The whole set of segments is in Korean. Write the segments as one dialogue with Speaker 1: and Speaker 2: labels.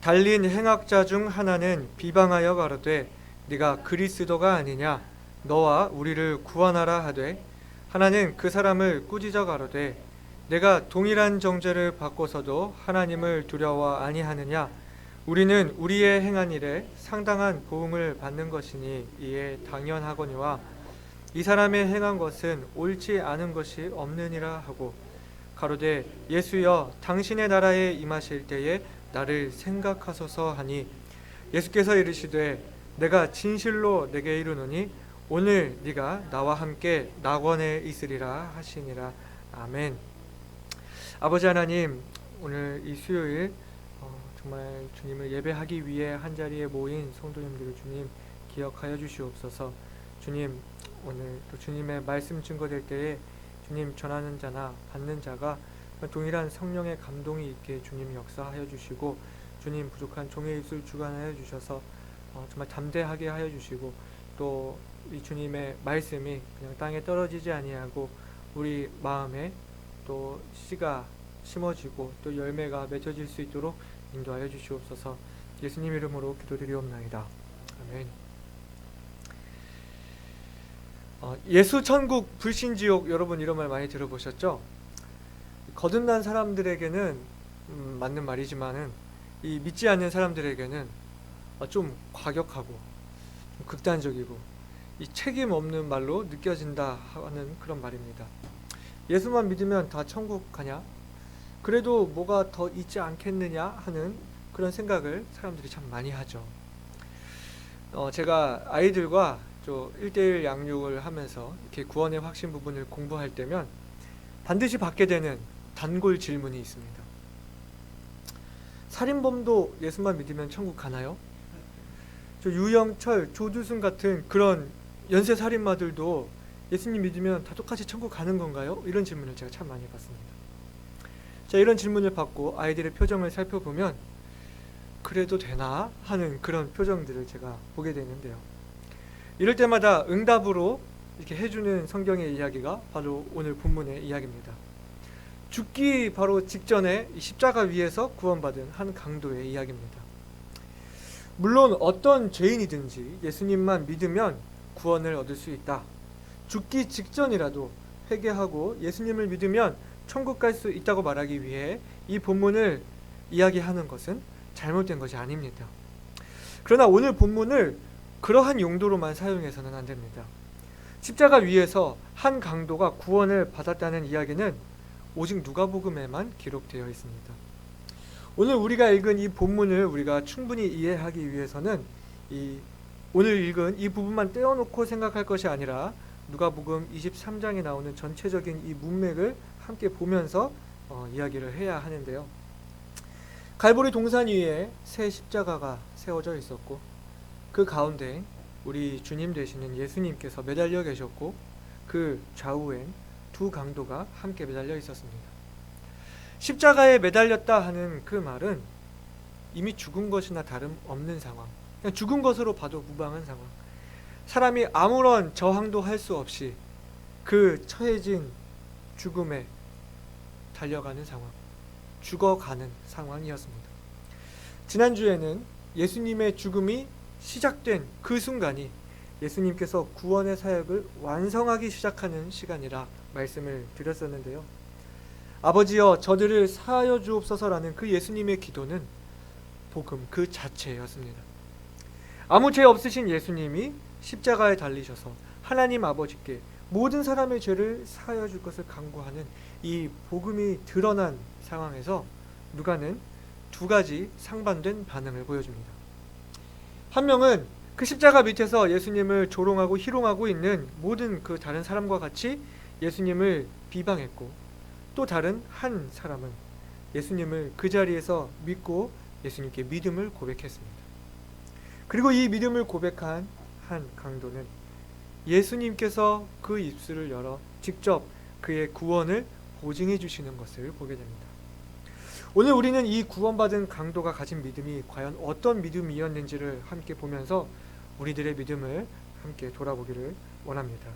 Speaker 1: 달린 행악자 중 하나는 비방하여 가로되 네가 그리스도가 아니냐 너와 우리를 구원하라 하되 하나는 그 사람을 꾸짖어 가로되 내가 동일한 정죄를 받고서도 하나님을 두려워 아니하느냐 우리는 우리의 행한 일에 상당한 보응을 받는 것이니 이에 당연하거니와 이 사람의 행한 것은 옳지 않은 것이 없느니라 하고 가로되 예수여 당신의 나라에 임하실 때에 나를 생각하소서 하니 예수께서 이르시되 내가 진실로 내게 이르노니 오늘 네가 나와 함께 낙원에 있으리라 하시니라. 아멘. 아버지 하나님, 오늘 이 수요일 정말 주님을 예배하기 위해 한자리에 모인 성도님들을 주님 기억하여 주시옵소서. 주님, 오늘 또 주님의 말씀 증거될 때에 주님 전하는 자나 받는 자가 동일한 성령의 감동이 있게 주님 역사하여 주시고 주님 부족한 종의 입술 주관하여 주셔서 정말 담대하게 하여 주시고 또 이 주님의 말씀이 그냥 땅에 떨어지지 아니하고 우리 마음에 또 씨가 심어지고 또 열매가 맺어질 수 있도록 인도하여 주시옵소서. 예수님 이름으로 기도드리옵나이다. 아멘. 예수 천국 불신 지옥, 여러분 이런 말 많이 들어보셨죠? 거듭난 사람들에게는 맞는 말이지만은 이 믿지 않는 사람들에게는 좀 과격하고 좀 극단적이고 이 책임 없는 말로 느껴진다 하는 그런 말입니다. 예수만 믿으면 다 천국 가냐? 그래도 뭐가 더 있지 않겠느냐 하는 그런 생각을 사람들이 참 많이 하죠. 제가 아이들과 1:1 양육을 하면서 이렇게 구원의 확신 부분을 공부할 때면 반드시 받게 되는 단골 질문이 있습니다. 살인범도 예수만 믿으면 천국 가나요? 유영철, 조두순 같은 그런 연쇄 살인마들도 예수님 믿으면 다 똑같이 천국 가는 건가요? 이런 질문을 제가 참 많이 받습니다. 자, 이런 질문을 받고 아이들의 표정을 살펴보면 그래도 되나 하는 그런 표정들을 제가 보게 되는데요. 이럴 때마다 응답으로 이렇게 해주는 성경의 이야기가 바로 오늘 본문의 이야기입니다. 죽기 바로 직전에 십자가 위에서 구원받은 한 강도의 이야기입니다. 물론 어떤 죄인이든지 예수님만 믿으면 구원을 얻을 수 있다. 죽기 직전이라도 회개하고 예수님을 믿으면 천국 갈 수 있다고 말하기 위해 이 본문을 이야기하는 것은 잘못된 것이 아닙니다. 그러나 오늘 본문을 그러한 용도로만 사용해서는 안 됩니다. 십자가 위에서 한 강도가 구원을 받았다는 이야기는 오직 누가복음에만 기록되어 있습니다. 오늘 우리가 읽은 이 본문을 우리가 충분히 이해하기 위해서는 오늘 읽은 이 부분만 떼어놓고 생각할 것이 아니라 누가복음 23장에 나오는 전체적인 이 문맥을 함께 보면서 이야기를 해야 하는데요. 갈보리 동산 위에 새 십자가가 세워져 있었고 그 가운데 우리 주님 되시는 예수님께서 매달려 계셨고 그 좌우엔 두 강도가 함께 매달려 있었습니다. 십자가에 매달렸다 하는 그 말은 이미 죽은 것이나 다름없는 상황, 그냥 죽은 것으로 봐도 무방한 상황, 사람이 아무런 저항도 할 수 없이 그 처해진 죽음에 달려가는 상황, 죽어가는 상황이었습니다. 지난주에는 예수님의 죽음이 시작된 그 순간이 예수님께서 구원의 사역을 완성하기 시작하는 시간이라 말씀을 드렸었는데요. 아버지여 저들을 사하여 주옵소서라는 그 예수님의 기도는 복음 그 자체였습니다. 아무 죄 없으신 예수님이 십자가에 달리셔서 하나님 아버지께 모든 사람의 죄를 사하여 줄 것을 간구하는 이 복음이 드러난 상황에서 누가는 두 가지 상반된 반응을 보여줍니다. 한 명은 그 십자가 밑에서 예수님을 조롱하고 희롱하고 있는 모든 그 다른 사람과 같이 예수님을 비방했고, 또 다른 한 사람은 예수님을 그 자리에서 믿고 예수님께 믿음을 고백했습니다. 그리고 이 믿음을 고백한 한 강도는 예수님께서 그 입술을 열어 직접 그의 구원을 보증해 주시는 것을 보게 됩니다. 오늘 우리는 이 구원받은 강도가 가진 믿음이 과연 어떤 믿음이었는지를 함께 보면서 우리들의 믿음을 함께 돌아보기를 원합니다.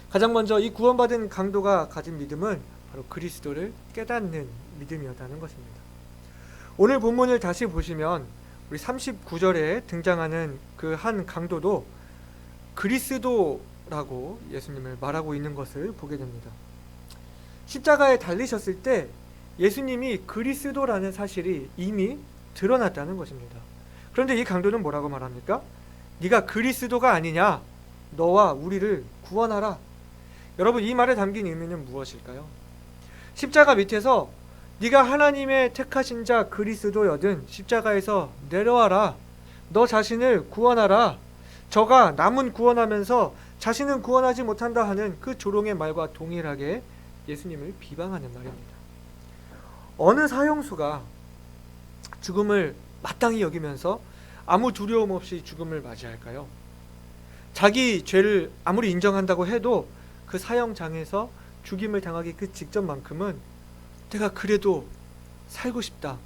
Speaker 1: 가장 먼저 이 구원받은 강도가 가진 믿음은 바로 그리스도를 깨닫는 믿음이었다는 것입니다. 오늘 본문을 다시 보시면 우리 39절에 등장하는 그 한 강도도 그리스도라고 예수님을 말하고 있는 것을 보게 됩니다. 십자가에 달리셨을 때 예수님이 그리스도라는 사실이 이미 드러났다는 것입니다. 그런데 이 강도는 뭐라고 말합니까? 네가 그리스도가 아니냐? 너와 우리를 구원하라. 여러분, 이 말에 담긴 의미는 무엇일까요? 십자가 밑에서 네가 하나님의 택하신 자 그리스도여든 십자가에서 내려와라. 너 자신을 구원하라. 저가 남은 구원하면서 자신은 구원하지 못한다 하는 그 조롱의 말과 동일하게 예수님을 비방하는 말입니다. 어느 사형수가 죽음을 마땅히 여기면서 아무 두려움 없이 죽음을 맞이할까요? 자기 죄를 아무리 인정한다고 해도 그 사형장에서 죽임을 당하기 그 직전만큼은 내가 그래도 살고 싶다.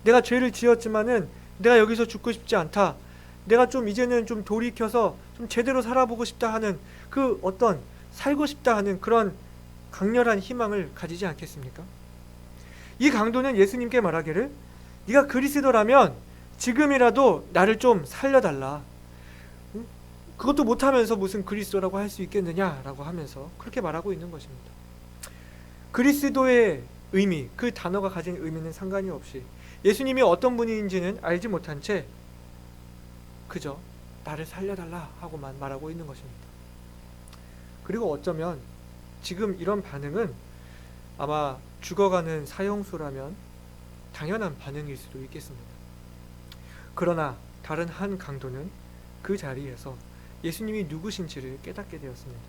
Speaker 1: 내가 죄를 지었지만은 내가 여기서 죽고 싶지 않다. 내가 좀 이제는 좀 돌이켜서 좀 제대로 살아보고 싶다 하는 그 어떤 살고 싶다 하는 그런 강렬한 희망을 가지지 않겠습니까? 이 강도는 예수님께 말하기를 네가 그리스도라면 지금이라도 나를 좀 살려달라. 그것도 못하면서 무슨 그리스도라고 할 수 있겠느냐라고 하면서 그렇게 말하고 있는 것입니다. 그리스도의 의미, 그 단어가 가진 의미는 상관이 없이 예수님이 어떤 분인지는 알지 못한 채 그저 나를 살려달라 하고만 말하고 있는 것입니다. 그리고 어쩌면 지금 이런 반응은 아마 죽어가는 사형수라면 당연한 반응일 수도 있겠습니다. 그러나 다른 한 강도는 그 자리에서 예수님이 누구신지를 깨닫게 되었습니다.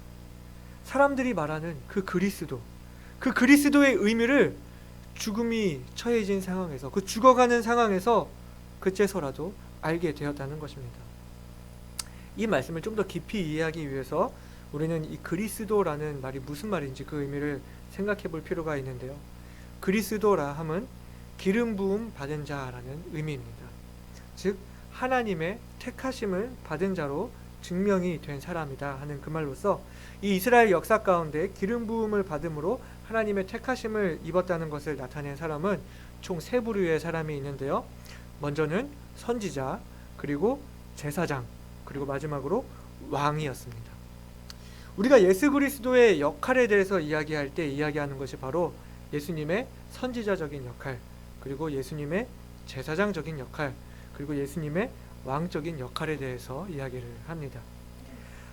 Speaker 1: 사람들이 말하는 그 그리스도, 그 그리스도의 의미를 죽음이 처해진 상황에서, 그 죽어가는 상황에서 그제서라도 알게 되었다는 것입니다. 이 말씀을 좀 더 깊이 이해하기 위해서 우리는 이 그리스도라는 말이 무슨 말인지 그 의미를 생각해 볼 필요가 있는데요. 그리스도라 함은 기름 부음 받은 자라는 의미입니다. 즉 하나님의 택하심을 받은 자로 증명이 된 사람이다 하는 그 말로서 이 이스라엘 역사 가운데 기름 부음을 받음으로 하나님의 택하심을 입었다는 것을 나타낸 사람은 총 세 부류의 사람이 있는데요. 먼저는 선지자, 그리고 제사장, 그리고 마지막으로 왕이었습니다. 우리가 예수 그리스도의 역할에 대해서 이야기할 때 이야기하는 것이 바로 예수님의 선지자적인 역할, 그리고 예수님의 제사장적인 역할, 그리고 예수님의 왕적인 역할에 대해서 이야기를 합니다.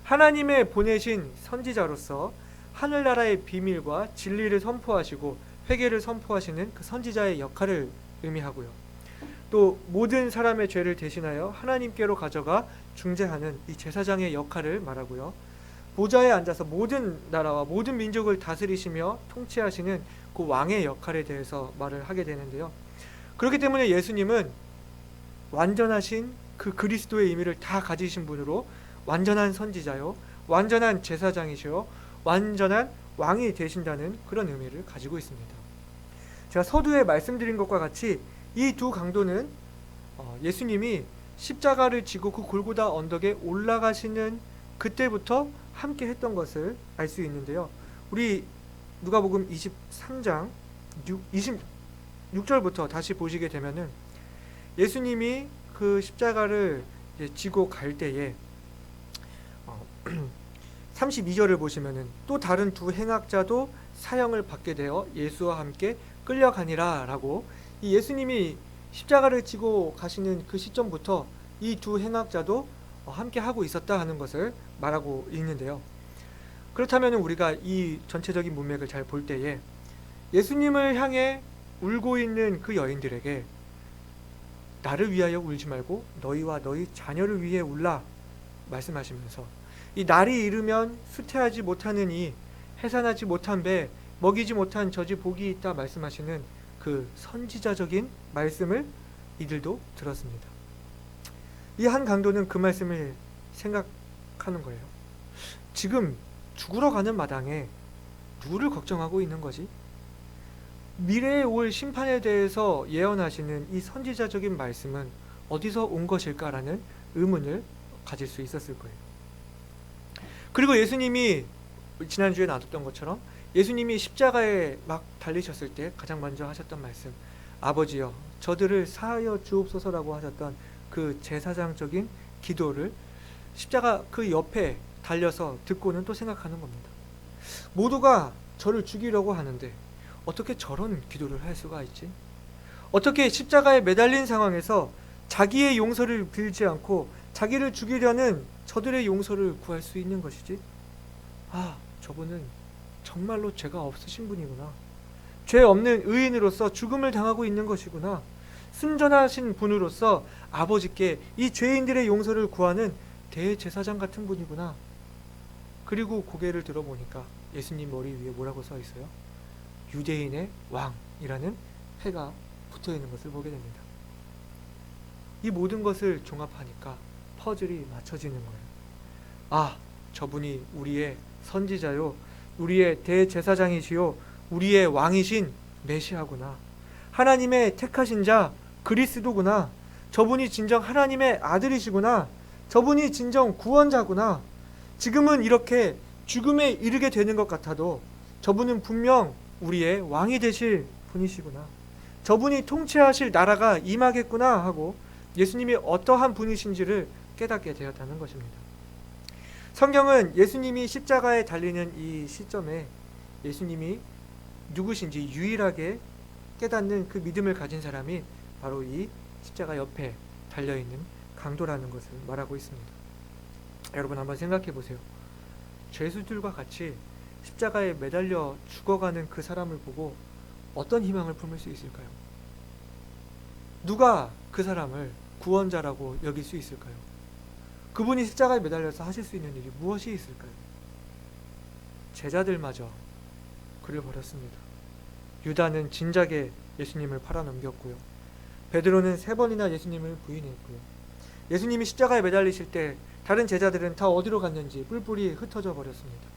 Speaker 1: 하나님의 보내신 선지자로서 하늘나라의 비밀과 진리를 선포하시고 회개를 선포하시는 그 선지자의 역할을 의미하고요. 또 모든 사람의 죄를 대신하여 하나님께로 가져가 중재하는 이 제사장의 역할을 말하고요. 보좌에 앉아서 모든 나라와 모든 민족을 다스리시며 통치하시는 그 왕의 역할에 대해서 말을 하게 되는데요. 그렇기 때문에 예수님은 완전하신 그 그리스도의 의미를 다 가지신 분으로 완전한 선지자요, 완전한 제사장이시요, 완전한 왕이 되신다는 그런 의미를 가지고 있습니다. 제가 서두에 말씀드린 것과 같이 이 두 강도는 예수님이 십자가를 지고 그 골고다 언덕에 올라가시는 그때부터 함께 했던 것을 알 수 있는데요. 우리 누가복음 23장 26절부터 다시 보시게 되면은 예수님이 그 십자가를 지고 갈 때에 32절을 보시면은 또 다른 두 행악자도 사형을 받게 되어 예수와 함께 끌려가니라 라고, 이 예수님이 십자가를 지고 가시는 그 시점부터 이 두 행악자도 함께 하고 있었다 하는 것을 말하고 있는데요. 그렇다면 우리가 이 전체적인 문맥을 잘 볼 때에 예수님을 향해 울고 있는 그 여인들에게 나를 위하여 울지 말고 너희와 너희 자녀를 위해 울라 말씀하시면서 이 날이 이르면 수태하지 못하는 이 해산하지 못한 배 먹이지 못한 저지 복이 있다 말씀하시는 그 선지자적인 말씀을 이들도 들었습니다. 이 한 강도는 그 말씀을 생각하는 거예요. 지금 죽으러 가는 마당에 누구를 걱정하고 있는 거지? 미래에 올 심판에 대해서 예언하시는 이 선지자적인 말씀은 어디서 온 것일까라는 의문을 가질 수 있었을 거예요. 그리고 예수님이 지난주에 나눴던 것처럼 예수님이 십자가에 막 달리셨을 때 가장 먼저 하셨던 말씀, 아버지여 저들을 사하여 주옵소서라고 하셨던 그 제사장적인 기도를 십자가 그 옆에 달려서 듣고는 또 생각하는 겁니다. 모두가 저를 죽이려고 하는데 어떻게 저런 기도를 할 수가 있지? 어떻게 십자가에 매달린 상황에서 자기의 용서를 빌지 않고 자기를 죽이려는 저들의 용서를 구할 수 있는 것이지? 아, 저분은 정말로 죄가 없으신 분이구나. 죄 없는 의인으로서 죽음을 당하고 있는 것이구나. 순전하신 분으로서 아버지께 이 죄인들의 용서를 구하는 대제사장 같은 분이구나. 그리고 고개를 들어보니까 예수님 머리 위에 뭐라고 써 있어요? 유대인의 왕이라는 해가 붙어 있는 것을 보게 됩니다. 이 모든 것을 종합하니까 퍼즐이 맞춰지는 거예요. 아, 저분이 우리의 선지자요, 우리의 대제사장이시요, 우리의 왕이신 메시아구나. 하나님의 택하신 자 그리스도구나. 저분이 진정 하나님의 아들이시구나. 저분이 진정 구원자구나. 지금은 이렇게 죽음에 이르게 되는 것 같아도 저분은 분명 우리의 왕이 되실 분이시구나. 저분이 통치하실 나라가 임하겠구나 하고 예수님이 어떠한 분이신지를 깨닫게 되었다는 것입니다. 성경은 예수님이 십자가에 달리는 이 시점에 예수님이 누구신지 유일하게 깨닫는 그 믿음을 가진 사람이 바로 이 십자가 옆에 달려있는 강도라는 것을 말하고 있습니다. 여러분 한번 생각해 보세요. 죄수들과 같이 십자가에 매달려 죽어가는 그 사람을 보고 어떤 희망을 품을 수 있을까요? 누가 그 사람을 구원자라고 여길 수 있을까요? 그분이 십자가에 매달려서 하실 수 있는 일이 무엇이 있을까요? 제자들마저 그를 버렸습니다. 유다는 진작에 예수님을 팔아넘겼고요. 베드로는 3번이나 예수님을 부인했고요. 예수님이 십자가에 매달리실 때 다른 제자들은 다 어디로 갔는지 뿔뿔이 흩어져 버렸습니다.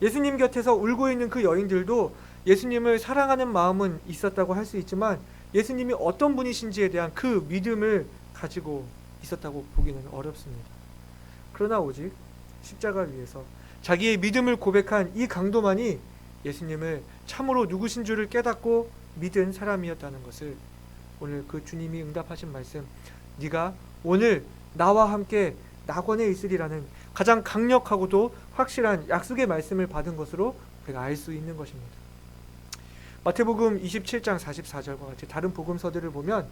Speaker 1: 예수님 곁에서 울고 있는 그 여인들도 예수님을 사랑하는 마음은 있었다고 할 수 있지만 예수님이 어떤 분이신지에 대한 그 믿음을 가지고 있었다고 보기는 어렵습니다. 그러나 오직 십자가 위에서 자기의 믿음을 고백한 이 강도만이 예수님을 참으로 누구신 줄을 깨닫고 믿은 사람이었다는 것을 오늘 그 주님이 응답하신 말씀, 네가 오늘 나와 함께 낙원에 있으리라는 가장 강력하고도 확실한 약속의 말씀을 받은 것으로 우리가 알 수 있는 것입니다. 마태복음 27장 44절과 같이 다른 복음서들을 보면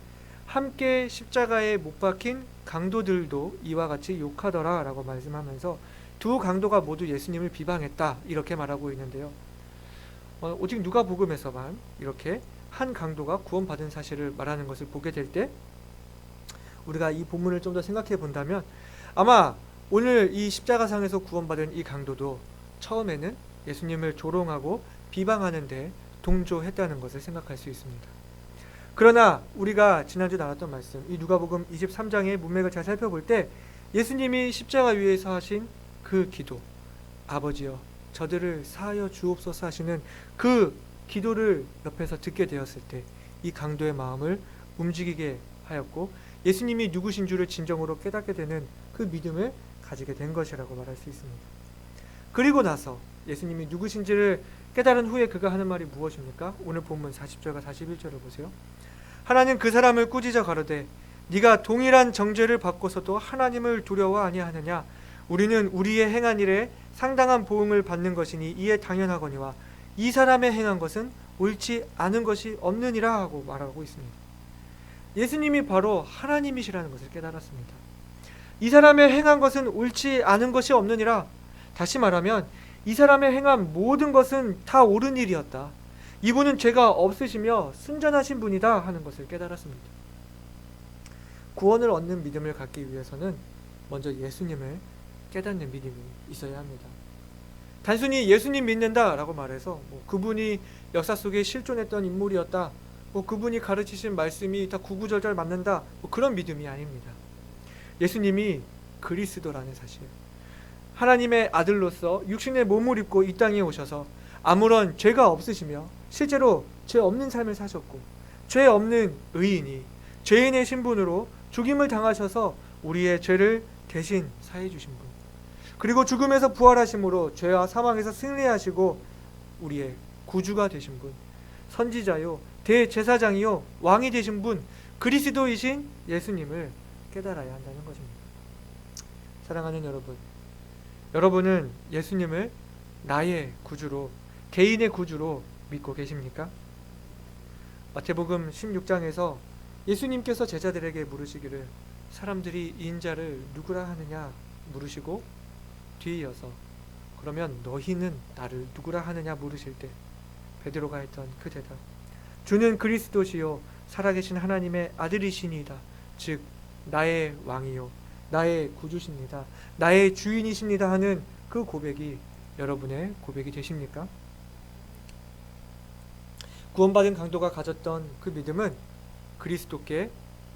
Speaker 1: 함께 십자가에 못 박힌 강도들도 이와 같이 욕하더라 라고 말씀하면서 두 강도가 모두 예수님을 비방했다 이렇게 말하고 있는데요. 오직 누가복음에서만 이렇게 한 강도가 구원받은 사실을 말하는 것을 보게 될 때 우리가 이 본문을 좀 더 생각해 본다면 아마 오늘 이 십자가상에서 구원받은 이 강도도 처음에는 예수님을 조롱하고 비방하는 데 동조했다는 것을 생각할 수 있습니다. 그러나 우리가 지난주 나눴던 말씀, 이 누가복음 23장의 문맥을 잘 살펴볼 때 예수님이 십자가 위에서 하신 그 기도, 아버지여 저들을 사하여 주옵소서 하시는 그 기도를 옆에서 듣게 되었을 때 이 강도의 마음을 움직이게 하였고 예수님이 누구신 줄을 진정으로 깨닫게 되는 그 믿음을 가지게 된 것이라고 말할 수 있습니다. 그리고 나서 예수님이 누구신지를 깨달은 후에 그가 하는 말이 무엇입니까? 오늘 본문 40절과 41절을 보세요. 하나님 그 사람을 꾸짖어 가로되 네가 동일한 정죄를 받고서도 하나님을 두려워 아니하느냐? 우리는 우리의 행한 일에 상당한 보응을 받는 것이니 이에 당연하거니와 이 사람의 행한 것은 옳지 않은 것이 없느니라 하고 말하고 있습니다. 예수님이 바로 하나님이시라는 것을 깨달았습니다. 이 사람의 행한 것은 옳지 않은 것이 없느니라. 다시 말하면 이 사람의 행한 모든 것은 다 옳은 일이었다. 이분은 죄가 없으시며 순전하신 분이다 하는 것을 깨달았습니다. 구원을 얻는 믿음을 갖기 위해서는 먼저 예수님을 깨닫는 믿음이 있어야 합니다. 단순히 예수님 믿는다라고 말해서 그분이 역사 속에 실존했던 인물이었다, 그분이 가르치신 말씀이 다 구구절절 맞는다, 그런 믿음이 아닙니다. 예수님이 그리스도라는 사실, 하나님의 아들로서 육신의 몸을 입고 이 땅에 오셔서 아무런 죄가 없으시며 실제로 죄 없는 삶을 사셨고 죄 없는 의인이 죄인의 신분으로 죽임을 당하셔서 우리의 죄를 대신 사해 주신 분, 그리고 죽음에서 부활하심으로 죄와 사망에서 승리하시고 우리의 구주가 되신 분, 선지자요 대제사장이요 왕이 되신 분 그리스도이신 예수님을 깨달아야 한다는 것입니다. 사랑하는 여러분, 여러분은 예수님을 나의 구주로, 개인의 구주로 믿고 계십니까? 마태복음 16장에서 예수님께서 제자들에게 물으시기를 사람들이 이 인자를 누구라 하느냐 물으시고 뒤이어서 그러면 너희는 나를 누구라 하느냐 물으실 때 베드로가 했던 그 대답, 주는 그리스도시요 살아계신 하나님의 아들이시니이다. 즉 나의 왕이요 나의 구주십니다. 나의 주인이십니다 하는 그 고백이 여러분의 고백이 되십니까? 구원받은 강도가 가졌던 그 믿음은 그리스도께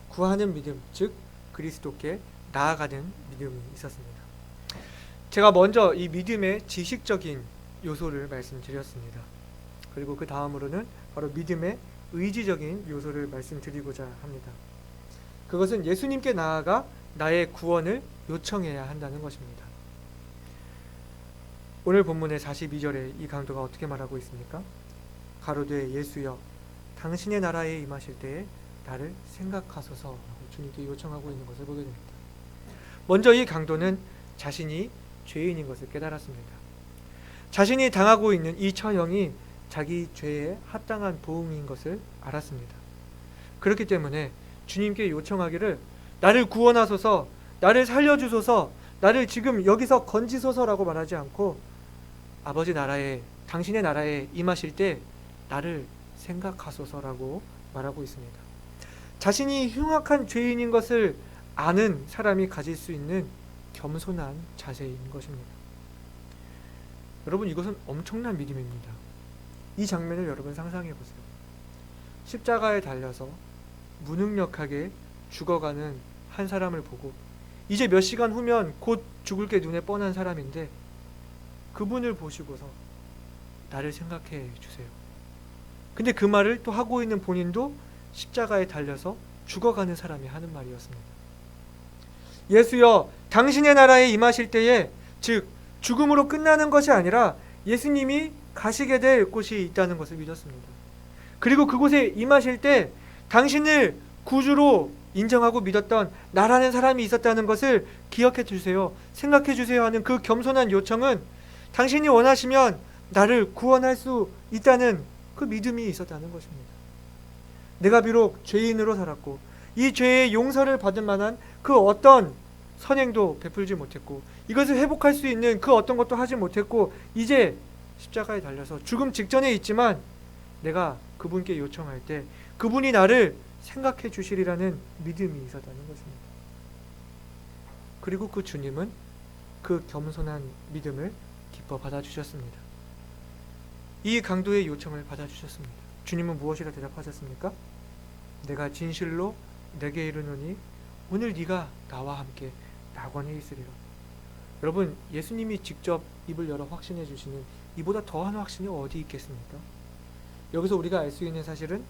Speaker 1: 구하는 믿음, 즉 그리스도께 나아가는 믿음이 있었습니다. 제가 먼저 이 믿음의 지식적인 요소를 말씀드렸습니다. 그리고 그 다음으로는 바로 믿음의 의지적인 요소를 말씀드리고자 합니다. 그것은 예수님께 나아가 나의 구원을 요청해야 한다는 것입니다. 오늘 본문의 42절에 이 강도가 어떻게 말하고 있습니까? 가로되 예수여 당신의 나라에 임하실 때에 나를 생각하소서 주님께 요청하고 있는 것을 보게 됩니다. 먼저 이 강도는 자신이 죄인인 것을 깨달았습니다. 자신이 당하고 있는 이 처형이 자기 죄에 합당한 보응인 것을 알았습니다. 그렇기 때문에 주님께 요청하기를 나를 구원하소서, 나를 살려주소서, 나를 지금 여기서 건지소서라고 말하지 않고 아버지 나라에, 당신의 나라에 임하실 때 나를 생각하소서라고 말하고 있습니다. 자신이 흉악한 죄인인 것을 아는 사람이 가질 수 있는 겸손한 자세인 것입니다. 여러분, 이것은 엄청난 믿음입니다. 이 장면을 여러분 상상해 보세요. 십자가에 달려서 무능력하게 죽어가는 한 사람을 보고 이제 몇 시간 후면 곧 죽을 게 눈에 뻔한 사람인데 그분을 보시고서 나를 생각해 주세요. 근데 그 말을 또 하고 있는 본인도 십자가에 달려서 죽어가는 사람이 하는 말이었습니다. 예수여 당신의 나라에 임하실 때에, 즉 죽음으로 끝나는 것이 아니라 예수님이 가시게 될 곳이 있다는 것을 믿었습니다. 그리고 그곳에 임하실 때 당신을 구주로 인정하고 믿었던 나라는 사람이 있었다는 것을 기억해 주세요, 생각해 주세요 하는 그 겸손한 요청은 당신이 원하시면 나를 구원할 수 있다는 그 믿음이 있었다는 것입니다. 내가 비록 죄인으로 살았고 이 죄의 용서를 받을 만한 그 어떤 선행도 베풀지 못했고 이것을 회복할 수 있는 그 어떤 것도 하지 못했고 이제 십자가에 달려서 죽음 직전에 있지만 내가 그분께 요청할 때 그분이 나를 생각해 주시리라는 믿음이 있었다는 것입니다. 그리고 그 주님은 그 겸손한 믿음을 기뻐 받아주셨습니다. 이 강도의 요청을 받아주셨습니다. 주님은 무엇이라 대답하셨습니까? 내가 진실로 내게 이르노니 오늘 네가 나와 함께 낙원에 있으리라. 여러분, 예수님이 직접 입을 열어 확신해 주시는 이보다 더한 확신이 어디 있겠습니까? 여기서 우리가 알 수 있는 사실은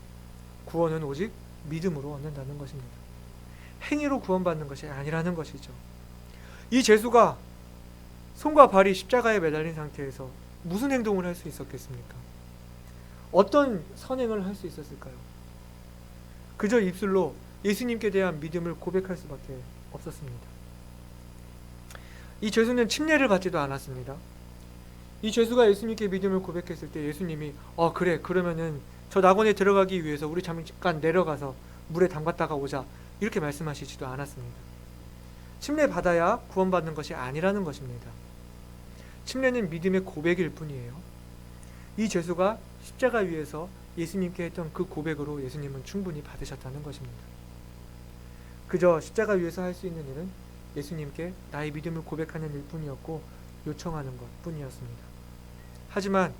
Speaker 1: 구원은 오직 믿음으로 얻는다는 것입니다. 행위로 구원받는 것이 아니라는 것이죠. 이 죄수가 손과 발이 십자가에 매달린 상태에서 무슨 행동을 할 수 있었겠습니까? 어떤 선행을 할 수 있었을까요? 그저 입술로 예수님께 대한 믿음을 고백할 수밖에 없었습니다. 이 죄수는 침례를 받지도 않았습니다. 이 죄수가 예수님께 믿음을 고백했을 때 예수님이 그래, 그러면은 저 낙원에 들어가기 위해서 우리 잠깐 내려가서 물에 담갔다가 오자, 이렇게 말씀하시지도 않았습니다. 침례 받아야 구원받는 것이 아니라는 것입니다. 침례는 믿음의 고백일 뿐이에요. 이 죄수가 십자가 위에서 예수님께 했던 그 고백으로 예수님은 충분히 받으셨다는 것입니다. 그저 십자가 위에서 할 수 있는 일은 예수님께 나의 믿음을 고백하는 일뿐이었고 요청하는 것뿐이었습니다. 하지만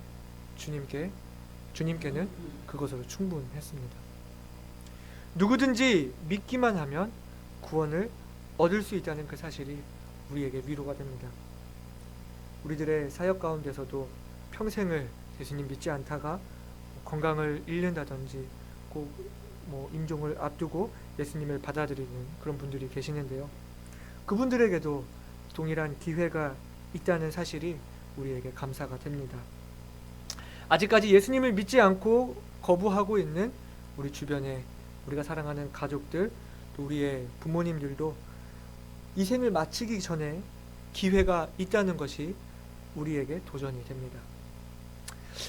Speaker 1: 주님께는 그것으로 충분했습니다. 누구든지 믿기만 하면 구원을 얻을 수 있다는 그 사실이 우리에게 위로가 됩니다. 우리들의 사역 가운데서도 평생을 예수님 믿지 않다가 건강을 잃는다든지 꼭 임종을 앞두고 예수님을 받아들이는 그런 분들이 계시는데요. 그분들에게도 동일한 기회가 있다는 사실이 우리에게 감사가 됩니다. 아직까지 예수님을 믿지 않고 거부하고 있는 우리 주변에 우리가 사랑하는 가족들, 또 우리의 부모님들도 이 생을 마치기 전에 기회가 있다는 것이 우리에게 도전이 됩니다.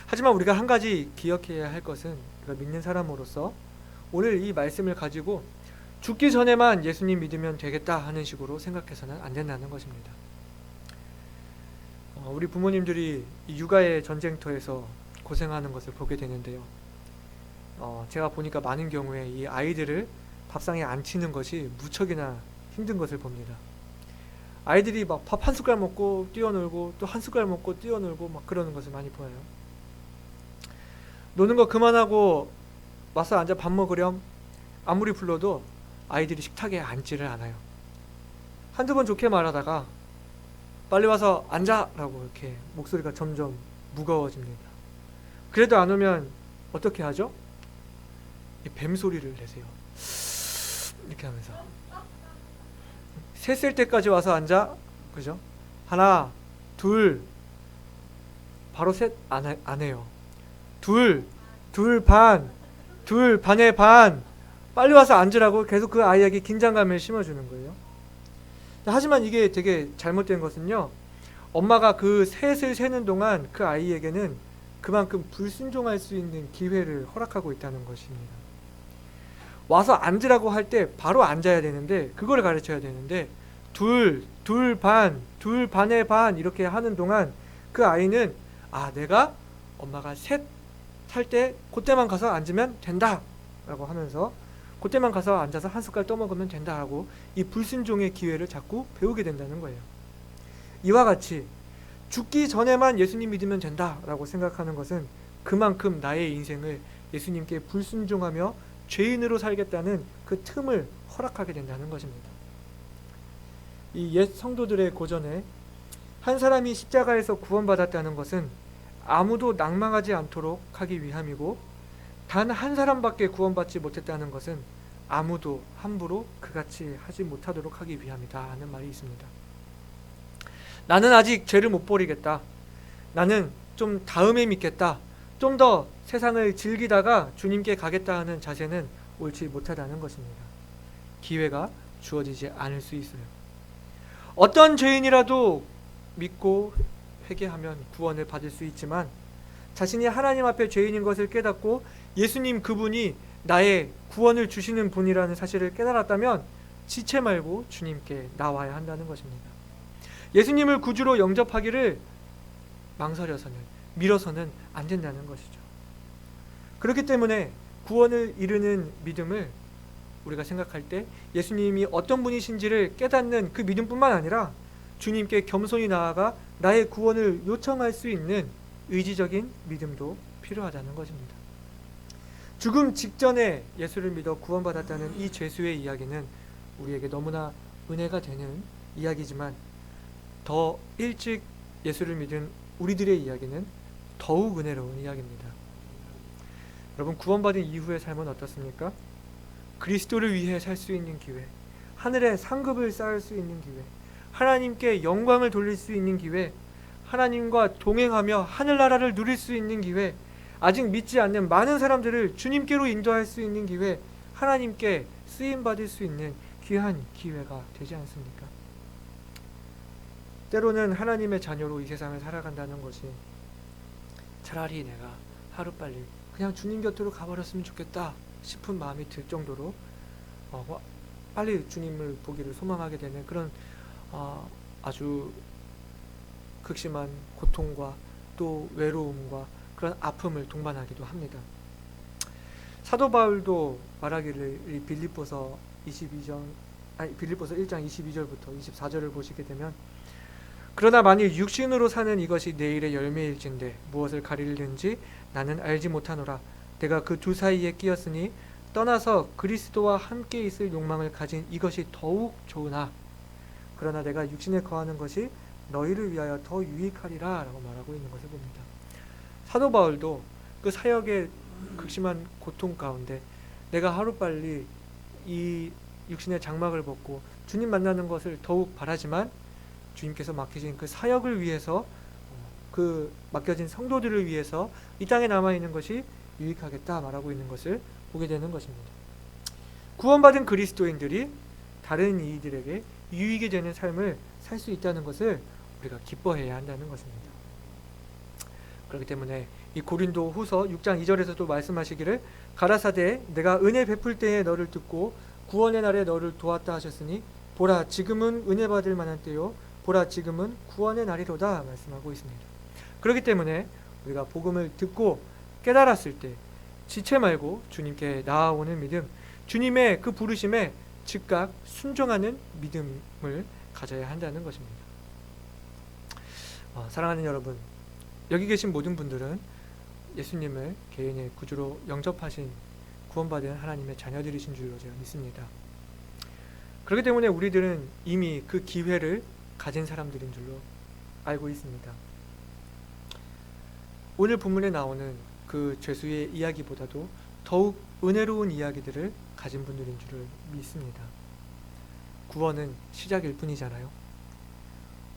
Speaker 1: 하지만 우리가 한 가지 기억해야 할 것은, 우리가 믿는 사람으로서 오늘 이 말씀을 가지고 죽기 전에만 예수님 믿으면 되겠다 하는 식으로 생각해서는 안 된다는 것입니다. 우리 부모님들이 이 육아의 전쟁터에서 고생하는 것을 보게 되는데요. 제가 보니까 많은 경우에 이 아이들을 밥상에 앉히는 것이 무척이나 힘든 것을 봅니다. 아이들이 막 밥 한 숟갈 먹고 뛰어놀고 또 한 숟갈 먹고 뛰어놀고 막 그러는 것을 많이 보여요. 노는 거 그만하고 와서 앉아 밥 먹으렴 아무리 불러도 아이들이 식탁에 앉지를 않아요. 한두 번 좋게 말하다가 빨리 와서 앉아! 라고 이렇게 목소리가 점점 무거워집니다. 그래도 안 오면 어떻게 하죠? 뱀 소리를 내세요. 이렇게 하면서 셋 셀 때까지 와서 앉아. 그죠? 하나, 둘, 바로 셋 안 해요. 둘 반, 둘 반의 반, 빨리 와서 앉으라고 계속 그 아이에게 긴장감을 심어주는 거예요. 하지만 이게 되게 잘못된 것은요, 엄마가 그 셋을 세는 동안 그 아이에게는 그만큼 불순종할 수 있는 기회를 허락하고 있다는 것입니다. 와서 앉으라고 할 때 바로 앉아야 되는데, 그걸 가르쳐야 되는데, 둘 반, 둘 반의 반 이렇게 하는 동안 그 아이는 내가 엄마가 셋 할 때 그때만 가서 앉으면 된다 라고 하면서 그때만 가서 앉아서 한 숟갈 떠먹으면 된다 하고 이 불순종의 기회를 자꾸 배우게 된다는 거예요. 이와 같이 죽기 전에만 예수님 믿으면 된다 라고 생각하는 것은 그만큼 나의 인생을 예수님께 불순종하며 죄인으로 살겠다는 그 틈을 허락하게 된다는 것입니다. 이 옛 성도들의 고전에 한 사람이 십자가에서 구원받았다는 것은 아무도 낭망하지 않도록 하기 위함이고, 단 한 사람밖에 구원받지 못했다는 것은 아무도 함부로 그같이 하지 못하도록 하기 위함이다 하는 말이 있습니다. 나는 아직 죄를 못 버리겠다, 나는 좀 다음에 믿겠다, 좀 더 세상을 즐기다가 주님께 가겠다 하는 자세는 옳지 못하다는 것입니다. 기회가 주어지지 않을 수 있어요. 어떤 죄인이라도 믿고 회개하면 구원을 받을 수 있지만, 자신이 하나님 앞에 죄인인 것을 깨닫고 예수님 그분이 나의 구원을 주시는 분이라는 사실을 깨달았다면 지체 말고 주님께 나와야 한다는 것입니다. 예수님을 구주로 영접하기를 망설여서는, 미뤄서는 안 된다는 것이죠. 그렇기 때문에 구원을 이루는 믿음을 우리가 생각할 때 예수님이 어떤 분이신지를 깨닫는 그 믿음뿐만 아니라 주님께 겸손히 나아가 나의 구원을 요청할 수 있는 의지적인 믿음도 필요하다는 것입니다. 죽음 직전에 예수를 믿어 구원받았다는 이 죄수의 이야기는 우리에게 너무나 은혜가 되는 이야기지만, 더 일찍 예수를 믿은 우리들의 이야기는 더욱 은혜로운 이야기입니다. 여러분, 구원받은 이후의 삶은 어떻습니까? 그리스도를 위해 살 수 있는 기회, 하늘의 상급을 쌓을 수 있는 기회, 하나님께 영광을 돌릴 수 있는 기회, 하나님과 동행하며 하늘나라를 누릴 수 있는 기회, 아직 믿지 않는 많은 사람들을 주님께로 인도할 수 있는 기회, 하나님께 쓰임받을 수 있는 귀한 기회가 되지 않습니까? 때로는 하나님의 자녀로 이 세상을 살아간다는 것이 차라리 내가 하루빨리 그냥 주님 곁으로 가버렸으면 좋겠다 싶은 마음이 들 정도로 빨리 주님을 보기를 소망하게 되는 그런 아주 극심한 고통과 또 외로움과 그런 아픔을 동반하기도 합니다. 사도 바울도 말하기를 빌립보서 1장 22절부터 24절을 보시게 되면, 그러나 만일 육신으로 사는 이것이 내일의 열매일진데 무엇을 가리는지 나는 알지 못하노라. 내가 그 두 사이에 끼었으니 떠나서 그리스도와 함께 있을 욕망을 가진 이것이 더욱 좋으나, 그러나 내가 육신에 거하는 것이 너희를 위하여 더 유익하리라 라고 말하고 있는 것을 봅니다. 사도 바울도 그 사역의 극심한 고통 가운데 내가 하루빨리 이 육신의 장막을 벗고 주님 만나는 것을 더욱 바라지만, 주님께서 맡기신 그 사역을 위해서, 그 맡겨진 성도들을 위해서 이 땅에 남아있는 것이 유익하겠다 말하고 있는 것을 보게 되는 것입니다. 구원받은 그리스도인들이 다른 이들에게 유익이 되는 삶을 살 수 있다는 것을 우리가 기뻐해야 한다는 것입니다. 그렇기 때문에 이 고린도 후서 6장 2절에서도 말씀하시기를 가라사대 내가 은혜 베풀 때에 너를 듣고 구원의 날에 너를 도왔다 하셨으니 보라 지금은 은혜 받을 만한 때요 보라 지금은 구원의 날이로다 말씀하고 있습니다. 그렇기 때문에 우리가 복음을 듣고 깨달았을 때 지체 말고 주님께 나아오는 믿음, 주님의 그 부르심에 즉각 순종하는 믿음을 가져야 한다는 것입니다. 사랑하는 여러분, 여기 계신 모든 분들은 예수님을 개인의 구주로 영접하신 구원받은 하나님의 자녀들이신 줄로 제가 믿습니다. 그렇기 때문에 우리들은 이미 그 기회를 가진 사람들인 줄로 알고 있습니다. 오늘 본문에 나오는 그 죄수의 이야기보다도 더욱 은혜로운 이야기들을 가진 분들인 줄을 믿습니다. 구원은 시작일 뿐이잖아요.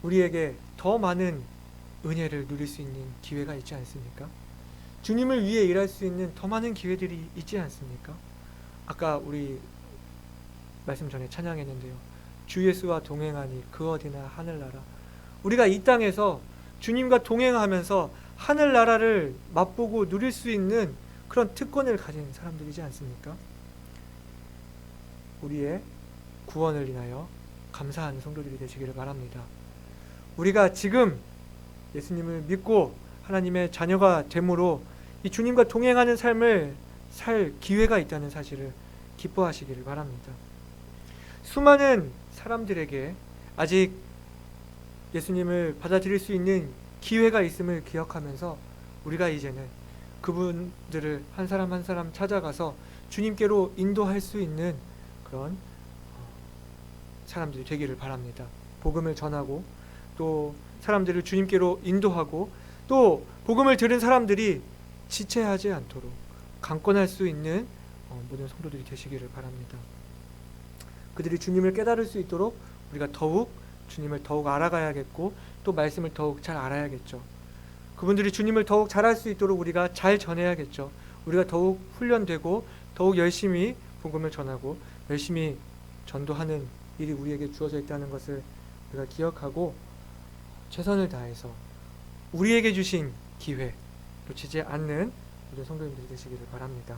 Speaker 1: 우리에게 더 많은 은혜를 누릴 수 있는 기회가 있지 않습니까? 주님을 위해 일할 수 있는 더 많은 기회들이 있지 않습니까? 아까 우리 말씀 전에 찬양했는데요. 주 예수와 동행하니 그 어디나 하늘나라. 우리가 이 땅에서 주님과 동행하면서 하늘나라를 맛보고 누릴 수 있는 그런 특권을 가진 사람들이지 않습니까? 우리의 구원을 인하여 감사하는 성도들이 되시기를 바랍니다. 우리가 지금 예수님을 믿고 하나님의 자녀가 됨으로 이 주님과 동행하는 삶을 살 기회가 있다는 사실을 기뻐하시기를 바랍니다. 수많은 사람들에게 아직 예수님을 받아들일 수 있는 기회가 있음을 기억하면서 우리가 이제는 그분들을 한 사람 한 사람 찾아가서 주님께로 인도할 수 있는 그런 사람들이 되기를 바랍니다. 복음을 전하고 또 사람들을 주님께로 인도하고 또 복음을 들은 사람들이 지체하지 않도록 강권할 수 있는 모든 성도들이 되시기를 바랍니다. 그들이 주님을 깨달을 수 있도록 우리가 더욱 주님을 더욱 알아가야겠고 또 말씀을 더욱 잘 알아야겠죠. 그분들이 주님을 더욱 잘할 수 있도록 우리가 잘 전해야겠죠. 우리가 더욱 훈련되고 더욱 열심히 복음을 전하고 열심히 전도하는 일이 우리에게 주어져 있다는 것을 우리가 기억하고 최선을 다해서 우리에게 주신 기회 놓치지 않는 모든 성도님들이 되시기를 바랍니다.